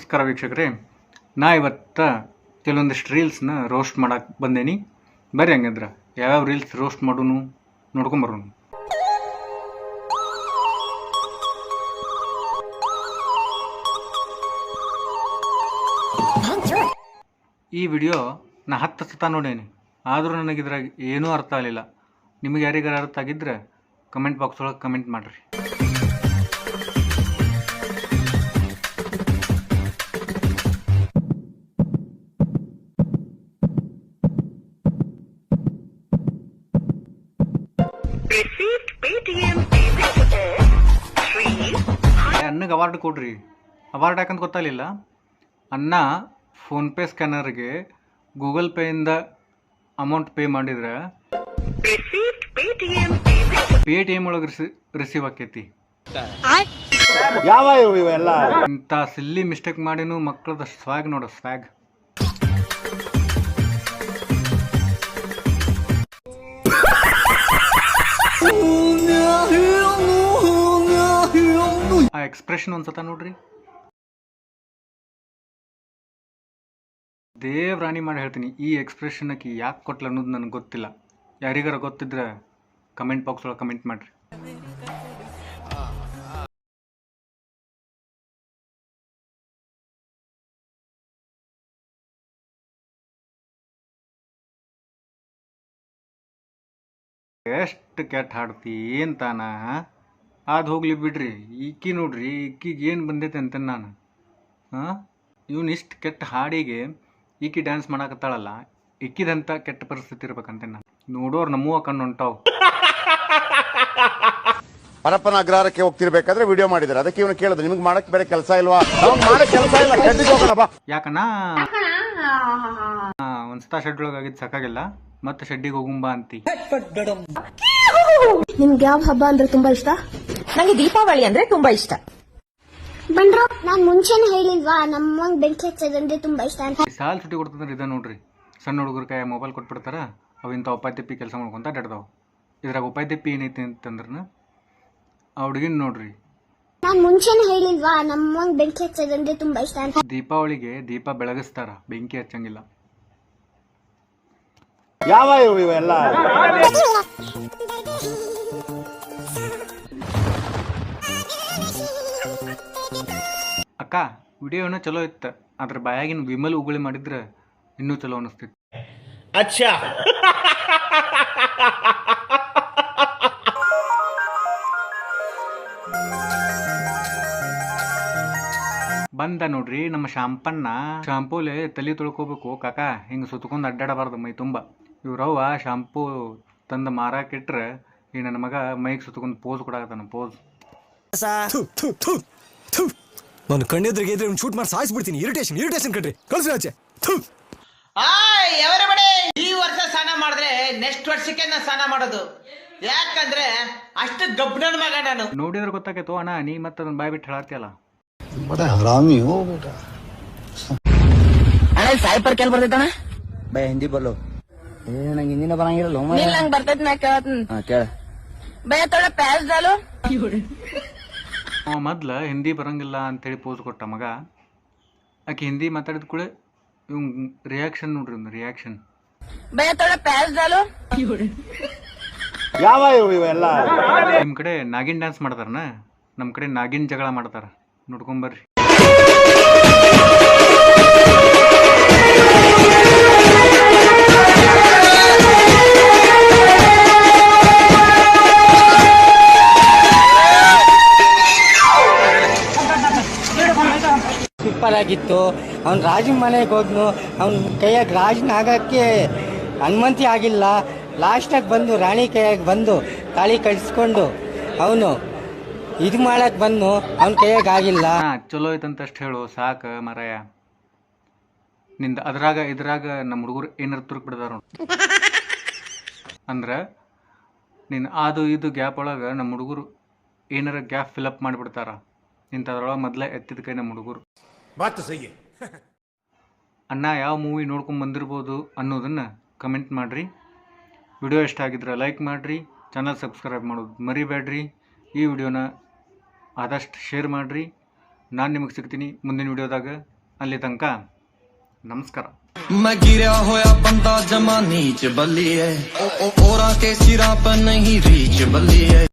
ನಮಸ್ಕಾರ ವೀಕ್ಷಕರೇ, ನಾ ಇವತ್ತು ಕೆಲವೊಂದಿಷ್ಟು ರೀಲ್ಸ್ನ ರೋಸ್ಟ್ ಮಾಡಕ್ಕೆ ಬಂದೇನಿ. ಬರ್ರಿ ಹಂಗಂದ್ರೆ ಯಾವ್ಯಾವ ರೀಲ್ಸ್ ರೋಸ್ಟ್ ಮಾಡೋನು ನೋಡ್ಕೊಂಬರೋನು. ಈ ವಿಡಿಯೋ ನಾ 10 ಸತ ನೋಡೇನಿ, ಆದರೂ ನನಗಿದ್ರಾಗ ಏನೂ ಅರ್ಥ ಆಗಲಿಲ್ಲ. ನಿಮಗೆ ಯಾರಿಗಾರ ಅರ್ಥ ಆಗಿದ್ರೆ ಕಮೆಂಟ್ ಬಾಕ್ಸ್ ಒಳಗೆ ಕಮೆಂಟ್ ಮಾಡಿರಿ. ಅನ್ನಗೆ ಅವಾರ್ಡ್ ಕೊಡ್ರಿ. ಅವಾರ್ಡ್ ಯಾಕಂತ ಗೊತ್ತಾಗಲಿಲ್ಲ. ಅನ್ನ ಫೋನ್ಪೇ ಸ್ಕ್ಯಾನರ್ಗೆ ಗೂಗಲ್ ಪೇಯಿಂದ ಅಮೌಂಟ್ ಪೇ ಮಾಡಿದ್ರೆ ಪೇಟಿಎಮ್ ಒಳಗೆ ರಿಸೀವ್ ಆಕೈತಿ. ಇಂಥ ಸಿಲ್ಲಿ ಮಿಸ್ಟೇಕ್ ಮಾಡಿನೂ ಮಕ್ಕಳದ ಸ್ವ್ಯಾಗ್ ನೋಡ, ಸ್ವ್ಯಾಗ್. ಆ ಎಕ್ಸ್ಪ್ರೆಷನ್ ಒಂದ್ಸತ ನೋಡ್ರಿ. ದೇವ್ರಾಣಿ ಮಾಡಿ ಹೇಳ್ತೀನಿ, ಈ ಎಕ್ಸ್ಪ್ರೆಷನ್ ಆಕಿ ಯಾಕೆ ಕೊಟ್ಲ ಅನ್ನೋದು ನನಗೆ ಗೊತ್ತಿಲ್ಲ. ಯಾರಿಗಾರ ಗೊತ್ತಿದ್ರೆ ಕಮೆಂಟ್ ಬಾಕ್ಸ್ ಒಳಗೆ ಕಮೆಂಟ್ ಮಾಡ್ರಿ. ಎಷ್ಟು ಕೆಟ್ಟ ಹಾಡ್ತಿ ಏನು ತಾನ. ಅದು ಹೋಗ್ಲಿ ಬಿಡ್ರಿ, ಈಕಿ ನೋಡ್ರಿ, ಈಕಿಗೆ ಏನು ಬಂದೈತೆ ಅಂತ ನಾನು. ಇವನು ಇಷ್ಟು ಕೆಟ್ಟ ಹಾಡಿಗೆ ಈಕಿ ಡ್ಯಾನ್ಸ್ ಮಾಡಕತ್ತಾಳಲ್ಲ, ಇಕ್ಕಿದಂಥ ಕೆಟ್ಟ ಪರಿಸ್ಥಿತಿ ಇರ್ಬೇಕಂತೆ ನಾನು. ನೋಡೋರು ನಮ್ಮೂವ ಕಣ್ಣು ಹೊಂಟಾವು. ಪರಪ್ಪನ ಅಗ್ರಹಾರಕ್ಕೆ ಹೋಗ್ತಿರ್ಬೇಕಾದ್ರೆ ವಿಡಿಯೋ ಮಾಡಿದಾರೆ, ಅದಕ್ಕೆ ಇವನು ಕೇಳಿದ್ರು ನಿಮ್ಗೆ ಮಾಡಕ್ ಬೇರೆ ಕೆಲಸ ಇಲ್ವಾ? ಕೆಲಸ ಇಲ್ಲ, ಯಾಕನ್ನ ಒಂದ್ಸತ ಶೆಡ್ ಒಳಗಾಗಿದ್ದು ಸಾಕಾಗಿಲ್ಲ, ಮತ್ತೆ ಶೆಡ್ಡಿಗೆ ಹೋಗುಂಬಾ ಅಂತಿ. ನಿಮ್ಗೆ ಯಾವ ಹಬ್ಬ ಅಂದ್ರೆ ತುಂಬಾ ಇಷ್ಟ? ನಂಗೆ ದೀಪಾವಳಿ ಅಂದ್ರೆ ತುಂಬಾ ಇಷ್ಟ. ಬಂದ್ರು ನಾನ್ ಮುಂಚೆನೆ ಹೇಳಿಲ್ವಾ ನಮ್ಮಂಗ್ ಬೆಂಕಿ ಹಚ್ಚೋದಂದ್ರೆ ತುಂಬಾ ಇಷ್ಟ ಅಂತ. ಸಾಲ್ ಸುಟ್ಟಿ ಕೊಡ್ತಂದ್ರೆ ಇದ ನೋಡ್ರಿ, ಸಣ್ಣ ಹುಡುಗರ ಕೈ ಮೊಬೈಲ್ ಕೊಟ್ಬಿಡ್ತಾರ, ಅವಿಂತ ಉಪಾಯ ತೆಪ್ಪಿ ಕೆಲಸ ಮಾಡ್ಕೊಂತ ಅಡ್ಡಾಡ್ತಾವ. ಇದ್ರಾಗ ಉಪಾಯ ತೆಪ್ಪಿ ಏನೈತಿ ಅಂತಂದ್ರ ಆ ಹುಡುಗಿನ ನೋಡ್ರಿ. ನಾನ್ ಮುಂಚೆನೆ ಹೇಳಿಲ್ವಾ ನಮ್ಮಂಗ್ ಬೆಂಕಿ ಹಚ್ಚೋದಂದ್ರೆ ತುಂಬಾ ಇಷ್ಟ ಅಂತ. ದೀಪಾವಳಿಗೆ ದೀಪ ಬೆಳಗಿಸ್ತಾರ, ಬೆಂಕಿ ಹಚ್ಚಂಗಿಲ್ಲ. ಯಾವ ಇವೆಲ್ಲ ಅಕ್ಕ, ವಿಡಿಯೋನ ಚಲೋ ಇತ್ತು, ಅದ್ರ ಬಾಯಾಗಿನ ವಿಮಲ್ ಉಗುಳಿ ಮಾಡಿದ್ರೆ ಇನ್ನೂ ಚಲೋ ಅನಿಸ್ತಿತ್ತು. ಅಚ್ಚಾ ಬಂದ ನೋಡ್ರಿ ನಮ್ಮ ಶಾಂಪನ್ನ. ಶಾಂಪೂಲೆ ತಲೆ ತೊಳ್ಕೋಬೇಕು ಕಾಕ, ಹಿಂಗೆ ಸುತ್ಕೊಂಡು ಅಡ್ಡಾಡಬಾರ್ದು ಮೈ ತುಂಬ. ಇವ್ರವ್ವ ಶಾಂಪೂ ತಂದು ಮಾರಾಕಿಟ್ರೆ ಈ ನನ್ನ ಮಗ ಮೈಗೆ ಸುತ್ಕೊಂಡು ಪೋಸ್ ಕೊಡಾಕತ್ತಾನ, ಪೋಸ್. ನಾನು ಕಣ್ಣೆದ್ರಿಗೆ ಇದ್ರೆ ಒಂದು ಶೂಟ್ ಮಾಡಿ ಸಾಯಿಸ್ಬಿಡ್ತೀನಿ. ಇರಿಟೇಷನ್ ಕಣ್ರಿ, ಕಳ್ಸಿ ಆಚೆ. ಈ ವರ್ಷ ಸ್ನಾನ ಮಾಡಿದ್ರೆ ನೆಕ್ಸ್ಟ್ ವರ್ಷಕ್ಕೆ ನಾನು ಸ್ನಾನ ಮಾಡೋದು. ಯಾಕಂದ್ರೆ ಅಷ್ಟು ಗಬ್ಬನ ಮಗ ನಾನು. ನೋಡಿದ್ರೆ ಗೊತ್ತಾಗೈತೋ ಅಣ್ಣ, ನೀ ಮತ್ತೆ ಅದನ್ನ ಬಾಯ್ ಬಿಟ್ಟು ಹೇಳಾತಿಯಲ್ಲ. ಹರಾಮಿ ಹೋ ಬೇಟ. ಅಣ್ಣ ಸಾಯ್ಪರ್ ಕೇಳ್ ಬರ್ತೈತಣ್ಣ, ಬೈ ಹಿಂದಿ ಬಲ್ಲೋ. ನಂಗೆ ಹಿಂದಿನ ಬರಂಗಿರಲ್ಲ. ನಂಗೆ ಬರ್ತೈತಿ, ನಾ ಕೇಳತ್ತೀನಿ. ಕೇಳ ಬೈ ತೋಳ ಪ್ಯಾಸ್ ದಾಲು. ಮೊದ್ಲ ಹಿಂದಿ ಬರಂಗಿಲ್ಲ ಅಂತೇಳಿ ಪೋಸ್ ಕೊಟ್ಟ ಮಗ. ಆಕೆ ಹಿಂದಿ ಮಾತಾಡಿದ ಕೂಡ ಇವ್ ರಿಯಾಕ್ಷನ್ ನೋಡ್ರಿ, ಒಂದು ರಿಯಾಕ್ಷನ್. ಬೈ ತೋಳ ಪ್ಯಾಸ್ ದಾಲು. ಯಾವ ಇವೆಲ್ಲ ನಿಮ್ ಕಡೆ ನಾಗಿನ್ ಡ್ಯಾನ್ಸ್ ಮಾಡ್ತಾರನ, ನಮ್ ಕಡೆ ನಾಗಿನ್ ಜಗಳ ಮಾಡ್ತಾರ, ನೋಡ್ಕೊಂಬರ್ರಿ. ಸೂಪರ್ ಆಗಿತ್ತು. ಅವ್ನು ರಾಜನ ಮನೆಗೆ ಹೋದ್ನು, ಅವ್ನ ಕೈಯಾಗ ರಾಜನ ಆಗಕ್ಕೆ ಅನುಮತಿ ಆಗಿಲ್ಲ. ಲಾಸ್ಟಾಗಿ ಬಂದು ರಾಣಿ ಕೈಯಾಗ ಬಂದು ತಾಳಿ ಕಳಿಸ್ಕೊಂಡು ಅವನು ಇದು ಮಾಡಕ್ ಬಂದು ಅವನ ಕೈಯಾಗ ಆಗಿಲ್ಲ. ಚಲೋ ಐತಂತಷ್ಟು ಹೇಳು ಸಾಕ ಮರಾಯ. ನಿಂದ ಇದ್ರಾಗ ನಮ್ಮ ಹುಡುಗರು ಏನಾರು ತುರುಕ್ ಬಿಡದಾರ ಅಂದ್ರೆ ನಿನ್ನ ಅದು ಇದು ಗ್ಯಾಪ್ ಒಳಗೆ ನಮ್ಮ ಹುಡುಗರು ಏನಾರ ಗ್ಯಾಪ್ ಫಿಲಪ್ ಮಾಡಿಬಿಡ್ತಾರ. ಇಂಥದ್ರೊಳಗೆ ಮೊದಲೇ ಎತ್ತಿದ ಕೈ ನಮ್ಮ ಹುಡುಗರು. ಅಣ್ಣ ಯಾವ ಮೂವಿ ನೋಡ್ಕೊಂಡು ಬಂದಿರ್ಬೋದು ಅನ್ನೋದನ್ನು ಕಮೆಂಟ್ ಮಾಡಿರಿ. ವಿಡಿಯೋ ಇಷ್ಟ ಆಗಿದ್ರೆ ಲೈಕ್ ಮಾಡಿರಿ, ಚಾನಲ್ ಸಬ್ಸ್ಕ್ರೈಬ್ ಮಾಡೋದು ಮರಿಬೇಡ್ರಿ. ಈ ವಿಡಿಯೋನ ಆದಷ್ಟು ಶೇರ್ ಮಾಡಿರಿ. ನಾನು ನಿಮಗೆ ಸಿಗ್ತೀನಿ ಮುಂದಿನ ವಿಡಿಯೋದಾಗ. ಅಲ್ಲಿ ತನಕ ನಮಸ್ಕಾರ. मैं गिरा होया बंदा जमा नीच बल्ली है ओरा के सिरा पर नहीं रीच बल्ली है.